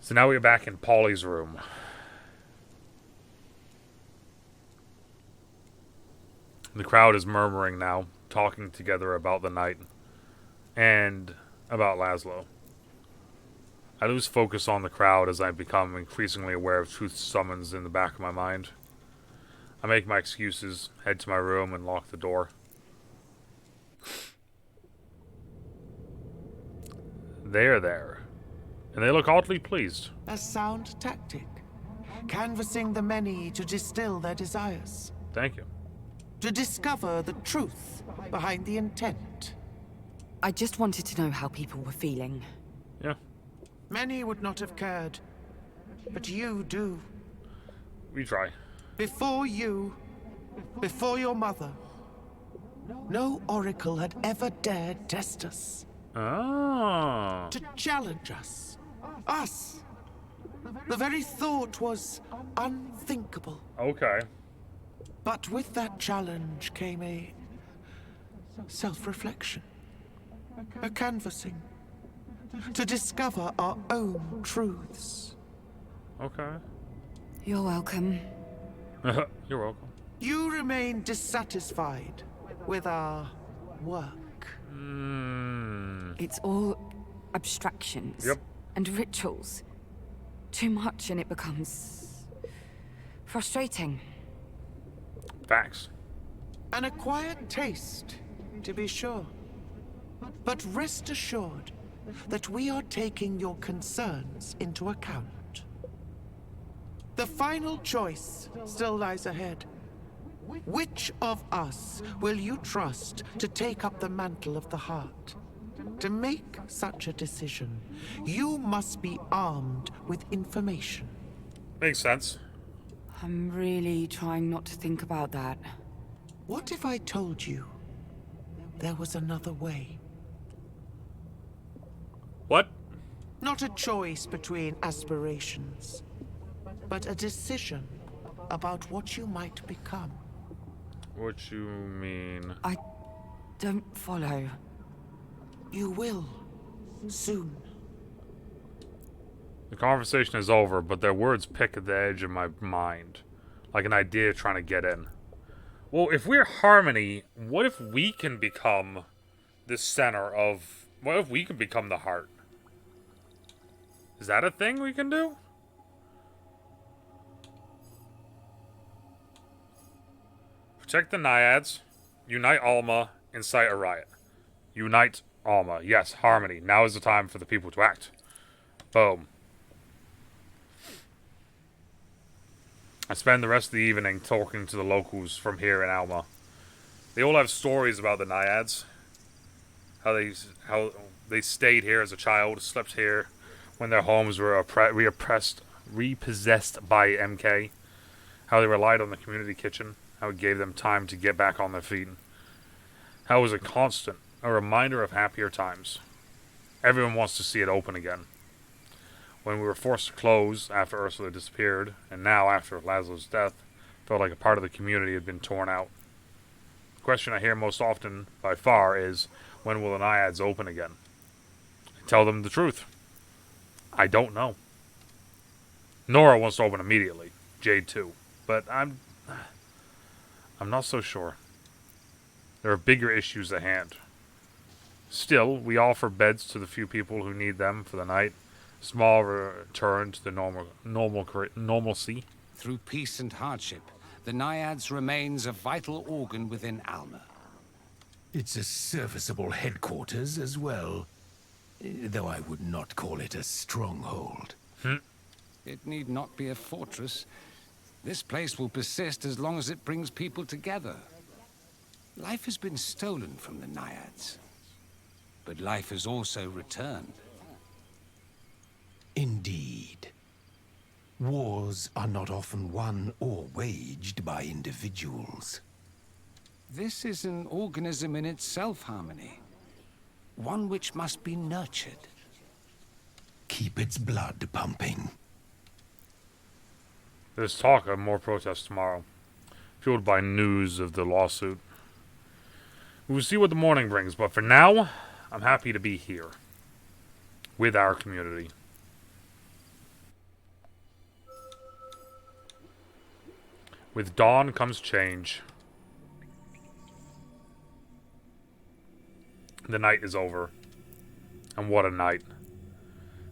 So now we're back in Polly's room. The crowd is murmuring now, talking together about the night and about Laszlo. I lose focus on the crowd as I become increasingly aware of truth's summons in the back of my mind. I make my excuses, head to my room, and lock the door. They're there, and they look oddly pleased. A sound tactic, canvassing the many to distill their desires. Thank you. To discover the truth behind the intent. I just wanted to know how people were feeling. Yeah. Many would not have cared, but you do. We try. Before you, before your mother, no oracle had ever dared test us. Oh. To challenge us. Us. The very thought was unthinkable. Okay. But with that challenge came a self-reflection. A canvassing. To discover our own truths. Okay. You're welcome. You're welcome. You remain dissatisfied with our work. It's all abstractions. Yep. And rituals. Too much and it becomes frustrating. Facts. An acquired taste, to be sure. But rest assured that we are taking your concerns into account. The final choice still lies ahead. Which of us will you trust to take up the mantle of the heart? To make such a decision, you must be armed with information. Makes sense. I'm really trying not to think about that. What if I told you there was another way? What? Not a choice between aspirations, but a decision about what you might become. What you mean? I don't follow. You will, soon. The conversation is over, but their words pick at the edge of my mind. Like an idea trying to get in. Well, if we're Harmony, what if we can become the center of... What if we can become the heart? Is that a thing we can do? Protect the Naiads. Unite Alma. Incite a riot. Unite Alma. Yes, Harmony. Now is the time for the people to act. Boom. I spend the rest of the evening talking to the locals from here in Alma. They all have stories about the Naiads. How they stayed here as a child, slept here when their homes were repossessed by MK. How they relied on the community kitchen. How it gave them time to get back on their feet. How it was a constant, a reminder of happier times. Everyone wants to see it open again. When we were forced to close after Ursula disappeared, and now after Laszlo's death, felt like a part of the community had been torn out. The question I hear most often, by far, is, when will the Naiads open again? I tell them the truth. I don't know. Nora wants to open immediately. Jade too. But I'm not so sure. There are bigger issues at hand. Still, we offer beds to the few people who need them for the night. Small return to the normalcy. Through peace and hardship, the Naiads remains a vital organ within Alma. It's a serviceable headquarters as well, though I would not call it a stronghold. It need not be a fortress. This place will persist as long as it brings people together. Life has been stolen from the Naiads, but life has also returned. Indeed. Wars are not often won or waged by individuals. This is an organism in itself, Harmony. One which must be nurtured. Keep its blood pumping. There's talk of more protests tomorrow, fueled by news of the lawsuit. We will see what the morning brings, but for now, I'm happy to be here with our community. With dawn comes change. The night is over. And what a night.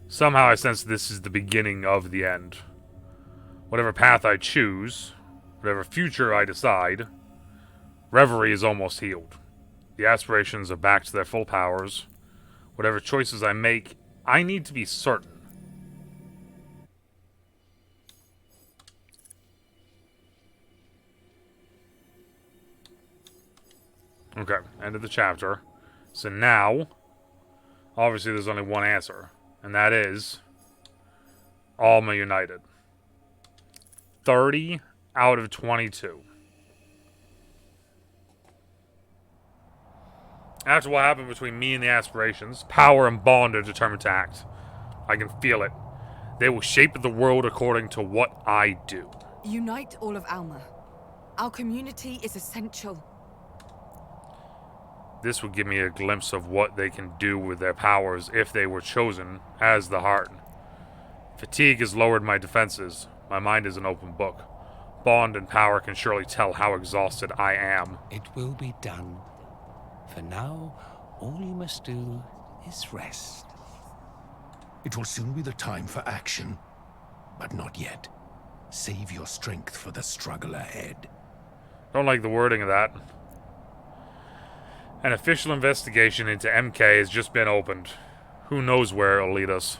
Somehow I sense this is the beginning of the end. Whatever path I choose, whatever future I decide, Reverie is almost healed. The aspirations are back to their full powers. Whatever choices I make, I need to be certain. Okay, end of the chapter. So now, obviously there's only one answer, and that is Alma United. 30 out of 22. After what happened between me and the aspirations, power and bond are determined to act. I can feel it. They will shape the world according to what I do. Unite all of Alma. Our community is essential. This would give me a glimpse of what they can do with their powers if they were chosen as the heart. Fatigue has lowered my defenses. My mind is an open book. Bond and power can surely tell how exhausted I am. It will be done. For now, all you must do is rest. It will soon be the time for action, but not yet. Save your strength for the struggle ahead. Don't like the wording of that. An official investigation into MK has just been opened. Who knows where it'll lead us.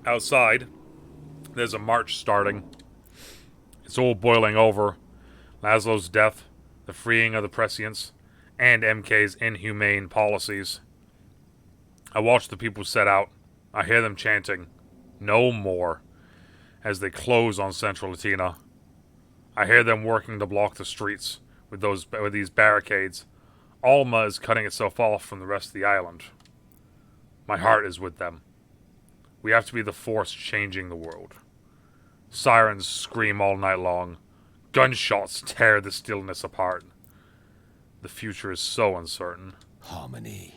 Outside, there's a march starting. It's all boiling over. Laszlo's death, the freeing of the Prescients, and MK's inhumane policies. I watch the people set out. I hear them chanting, "No more," as they close on Central Latina. I hear them working to block the streets with these barricades. Alma is cutting itself off from the rest of the island. My heart is with them. We have to be the force changing the world. Sirens scream all night long. Gunshots tear the stillness apart. The future is so uncertain. Harmony.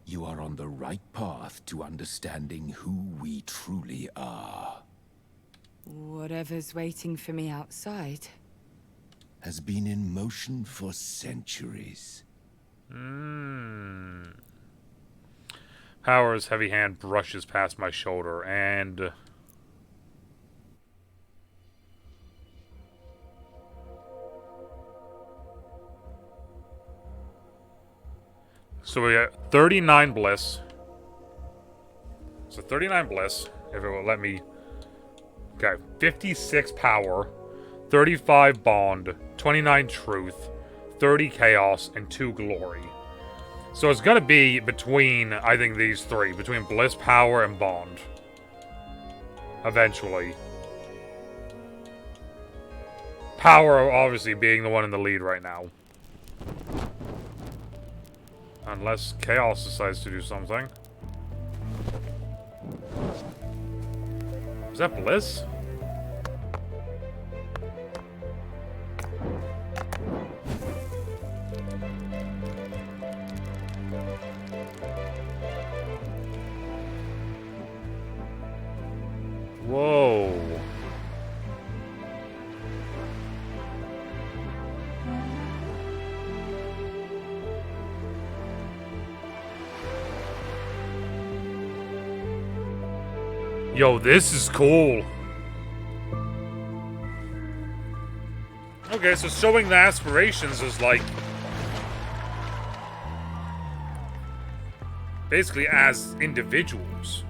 You are on the right path to understanding who we truly are. Whatever's waiting for me outside. Has been in motion for centuries. Power's heavy hand brushes past my shoulder, and... So we got 39 bliss. So 39 bliss, if it will let me... Okay, 56 power, 35 bond, 29 truth, 30 chaos, and 2 glory. So it's gonna be between, I think, these three. Between bliss, power, and bond. Eventually. Power, obviously, being the one in the lead right now. Unless chaos decides to do something. Is that bliss? Whoa. Yo, this is cool. Okay, so showing the aspirations is like... basically as individuals.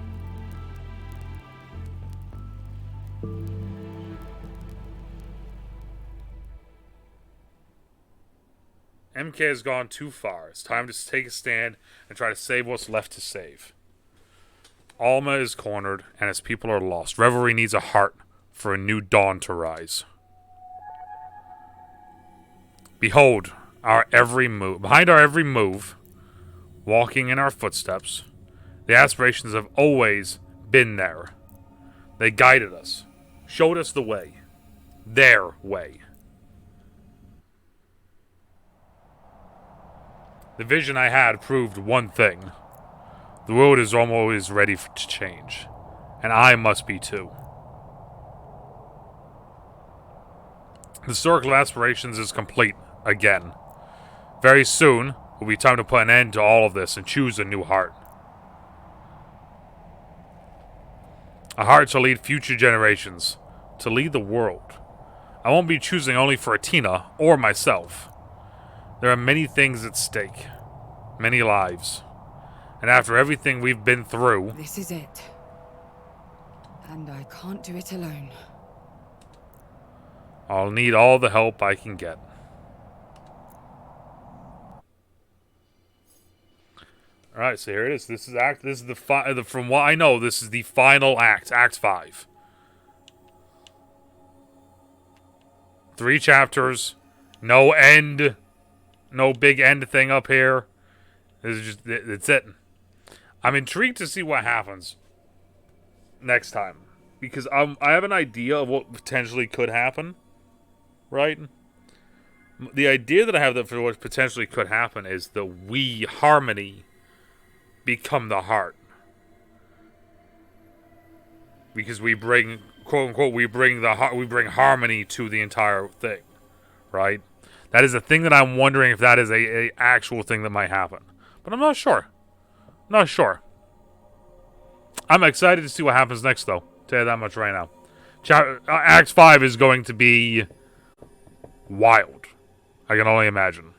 MK has gone too far. It's time to take a stand and try to save what's left to save. Alma is cornered, and its people are lost. Reverie needs a heart for a new dawn to rise. Behold, our every move. Behind our every move, walking in our footsteps, the aspirations have always been there. They guided us, showed us the way. Their way. The vision I had proved one thing. The world is always ready to change. And I must be too. The circle of aspirations is complete again. Very soon, it will be time to put an end to all of this and choose a new heart. A heart to lead future generations. To lead the world. I won't be choosing only for Atina or myself. There are many things at stake. Many lives. And after everything we've been through... This is it. And I can't do it alone. I'll need all the help I can get. Alright, so here it is. This is from what I know, this is the final act. Act 5. 3 chapters. No end. No big end thing up here. This is just, it's it. I'm intrigued to see what happens next time. Because I have an idea of what potentially could happen. Right? The idea that I have for what potentially could happen is the we harmony become the heart. Because we bring, quote unquote, we bring harmony to the entire thing. Right? That is a thing that I'm wondering if that is a actual thing that might happen. But I'm not sure. Not sure. I'm excited to see what happens next, though. Tell you that much right now. Act 5 is going to be wild. I can only imagine.